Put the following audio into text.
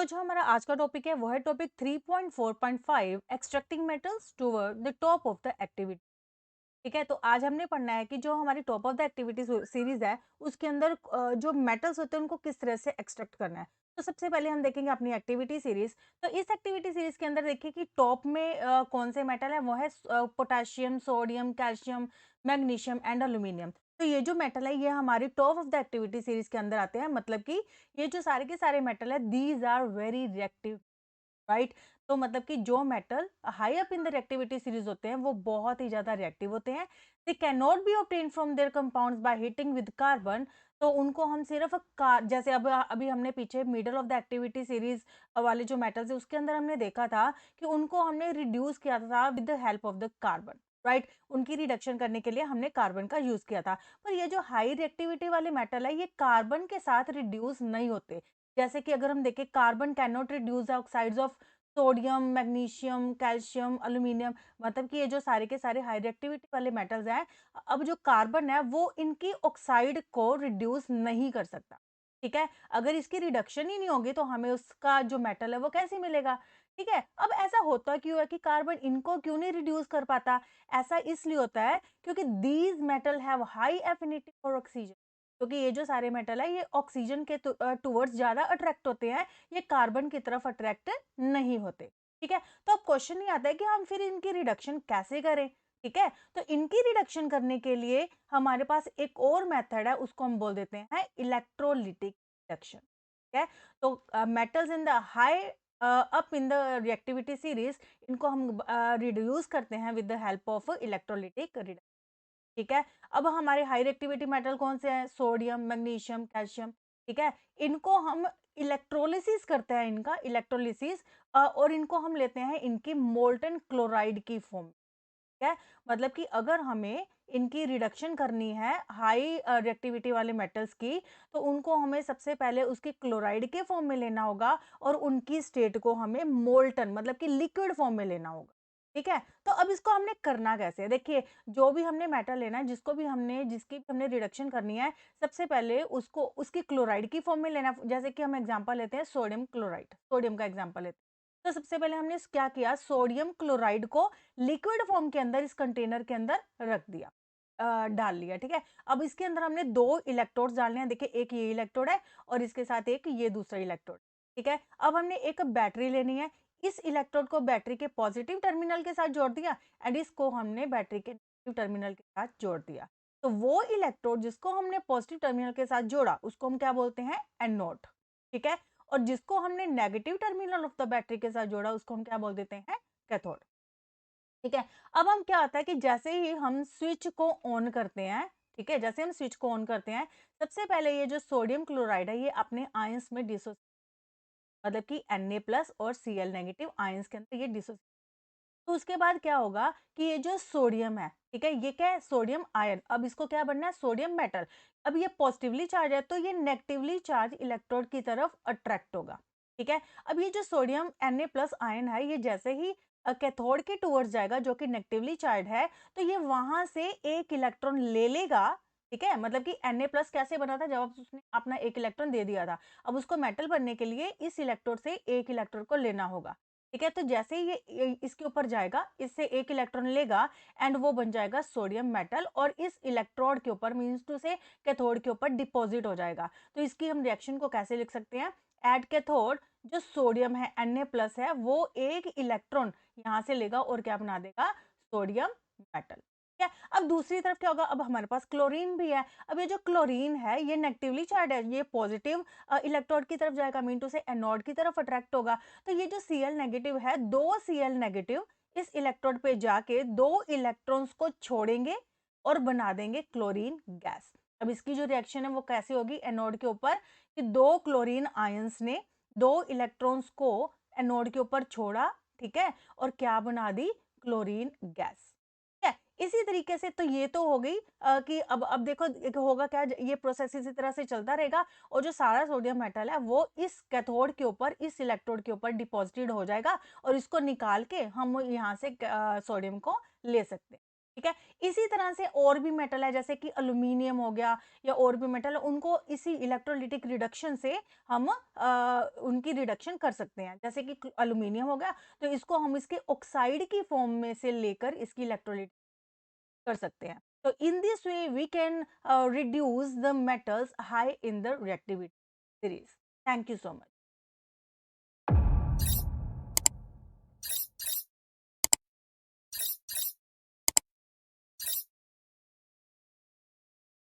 तो जो हमारा आज का टॉपिक है वो है topic 3.4.5 extracting metals toward the top of the activity. ठीक है, तो आज हमने पढ़ना है कि जो हमारी top of the activity series है उसके अंदर जो मेटल्स होते हैं उनको किस तरह से एक्सट्रैक्ट करना है। तो सबसे पहले हम देखेंगे अपनी एक्टिविटी सीरीज। तो इस एक्टिविटी सीरीज के अंदर देखिए कि टॉप में कौन से मेटल है, वो है potassium, sodium, calcium, magnesium and aluminium. तो ये जो मेटल है ये हमारी top of the activity series के अंदर आते हैं, मतलब कि ये जो सारे के सारे मेटल है these are very reactive, right. तो मतलब कि जो metal high up in the reactivity series होते हैं वो बहुत ही ज्यादा रिएक्टिव होते हैं। They can not be obtain from their compounds by heating with carbon. तो उनको हम सिर्फ जैसे अब अभी हमने पीछे middle of the activity series वाले जो मेटल्स है उसके अंदर हमने देखा था कि उनको हमने रिड्यूस किया था with the help of the carbon, right. उनकी रिडक्शन करने के लिए हमने कार्बन का यूज किया था। पर ये जो हाई रिएक्टिविटी वाले मेटल है ये कार्बन के साथ रिड्यूस नहीं होते। जैसे कि अगर हम देखें carbon can not reduce the oxides of sodium, magnesium, calcium, aluminium. मतलब कि ये जो सारे के सारे हाई रिएक्टिविटी वाले मेटल्स हैं, अब जो कार्बन है वो इनकी ऑक्साइड को रिड्यूस नहीं कर सकता। ठीक है, अगर इसकी रिडक्शन ही नहीं होगी तो हमें उसका जो मेटल है वो कैसे मिलेगा। ठीक है, अब ऐसा होता क्यों है कि कार्बन इनको क्यों नहीं रिड्यूस कर पाता। ऐसा इसलिए होता है क्योंकि these metal have high affinity for oxygen. क्योंकि ये जो सारे मेटल है ये ऑक्सीजन के टुवर्ड्स ज्यादा अट्रैक्ट होते हैं, ये कार्बन की तरफ अट्रैक्ट नहीं होते। ठीक है, तो अब क्वेश्चन ये आता है कि हम फिर इनकी रिडक्शन कैसे करें। ठीक है, तो इनकी रिडक्शन करने के लिए हमारे पास एक और मेथड है, उसको हम बोल देते हैं इलेक्ट्रोलिटिक रिडक्शन। ठीक है, तो metals in the high up in the reactivity series, इनको हम रिड्यूस करते हैं with the help of electrolytic reduction. ठीक है, अब हमारे हाई रिएक्टिविटी मेटल कौन से हैं, सोडियम, मैग्नीशियम, कैल्शियम। ठीक है, इनको हम इलेक्ट्रोलिसिस करते हैं, इनका इलेक्ट्रोलिसिस, और इनको हम लेते हैं इनकी मोल्टन क्लोराइड की फॉर्म। ठीक है, मतलब कि अगर हमें इनकी रिडक्शन करनी है हाई रिएक्टिविटी वाले मेटल्स की, तो उनको हमें सबसे पहले उसकी क्लोराइड के फॉर्म में लेना होगा और उनकी स्टेट को हमें मोल्टन मतलब कि लिक्विड फॉर्म में लेना होगा। ठीक है, तो अब इसको हमने करना कैसे है, देखिए जो भी हमने मेटल लेना है, जिसकी भी हमने रिडक्शन करनी है, सबसे पहले उसको उसकी क्लोराइड की फॉर्म में लेना है। जैसे कि हम एग्जांपल लेते हैं सोडियम क्लोराइड, सोडियम का एग्जांपल लेते हैं। तो सबसे पहले हमने क्या किया, सोडियम क्लोराइड को लिक्विड फॉर्म के अंदर इस कंटेनर के अंदर रख दिया, डाल लिया। ठीक है, अब इसके अंदर हमने दो इलेक्ट्रोड्स डालने हैं, देखिए एक ये इलेक्ट्रोड है और इसके साथ एक ये दूसरा इलेक्ट्रोड। ठीक है, अब हमने एक बैटरी लेनी है, इस इलेक्ट्रोड को बैटरी के पॉजिटिव टर्मिनल के साथ जोड़ दिया एंड इसको हमने बैटरी के नेगेटिव टर्मिनल के साथ जोड़ दिया। तो वो इलेक्ट्रोड जिसको हमने पॉजिटिव टर्मिनल के साथ जोड़ा उसको हम क्या बोलते हैं, एनोड। ठीक है, और जिसको हमने negative terminal of the battery के साथ जोड़ा उसको हम क्या बोल देते हैं, कैथोड। ठीक है, अब हम क्या होता है कि जैसे ही हम स्विच को ऑन करते हैं, ठीक है, जैसे हम स्विच को ऑन करते हैं, सबसे पहले ये जो सोडियम क्लोराइड है ये अपने आयंस में डिसो मतलब कि Na+ और Cl नेगेटिव आयंस के अंदर ये डिसो। तो उसके बाद क्या होगा कि ये जो सोडियम है, ठीक है, ये क्या है, सोडियम आयन। अब इसको क्या बनना है, सोडियम मेटल। अब ये पॉजिटिवली चार्ज है तो ये नेगेटिवली चार्ज इलेक्ट्रोड की तरफ अट्रैक्ट होगा। ठीक है, अब ये जो सोडियम Na+ आयन है ये जैसे ही कैथोड के टुवर्ड्स जाएगा जो कि नेगेटिवली चार्ज है, तो ये वहां से एक इलेक्ट्रॉन ले लेगा। ठीक है, मतलब कि Na+ कैसे बना था, जब उसने अपना एक इलेक्ट्रॉन दे दिया था, अब उसको मेटल बनने के लिए इस इलेक्ट्रोड से एक इलेक्ट्रॉन को लेना होगा। ठीक है, तो जैसे ही ये इसके ऊपर जाएगा, इससे एक इलेक्ट्रॉन लेगा एंड वो बन जाएगा सोडियम मेटल और इस इलेक्ट्रोड के ऊपर मींस टू से कैथोड के ऊपर डिपॉजिट हो जाएगा। तो इसकी हम रिएक्शन को कैसे लिख सकते हैं, एट कैथोड जो सोडियम है Na+ है वो एक इलेक्ट्रॉन यहाँ से लेगा और क्या बना देगा, सोडियम मेटल। ठीक है, अब दूसरी तरफ क्या होगा, अब हमारे पास क्लोरीन भी है। अब ये जो क्लोरीन है ये नेगेटिवली चार्ज है, ये पॉजिटिव इलेक्ट्रोड की तरफ जाएगा, मीन टू से एनोड की तरफ अट्रैक्ट होगा। तो ये जो Cl नेगेटिव है, दो Cl नेगेटिव इस इलेक्ट्रोड पे जाके दो इलेक्ट्रॉन्स को छोड़ेंगे और बना देंगे क्लोरीन गैस। अब इसकी जो रिएक्शन है वो कैसे होगी, एनोड के ऊपर कि दो क्लोरीन आयंस ने दो इलेक्ट्रॉन्स को एनोड के ऊपर छोड़ा, ठीक है, और क्या बना दी, क्लोरीन गैस। ठीक है, इसी तरीके से तो ये तो हो गई कि अब देखो एक होगा क्या, ये प्रोसेस इसी तरह से चलता रहेगा और जो सारा सोडियम मेटल है वो इस कैथोड के ऊपर इस इलेक्ट्रोड के ऊपर डिपॉजिटेड हो जाएगा और इसको निकाल के हम यहाँ से सोडियम को ले सकते हैं। ठीक है। इसी तरह से और भी मेटल है जैसे कि एल्यूमीनियम हो गया या और भी मेटल, उनको इसी इलेक्ट्रोलिटिक रिडक्शन से हम उनकी रिडक्शन कर सकते हैं। जैसे कि एल्यूमीनियम हो गया, तो इसको हम इसके ऑक्साइड की फॉर्म में से लेकर इसकी इलेक्ट्रोलिट कर सकते हैं। तो in this way we can reduce the metals high in the reactivity series. Thank you so much.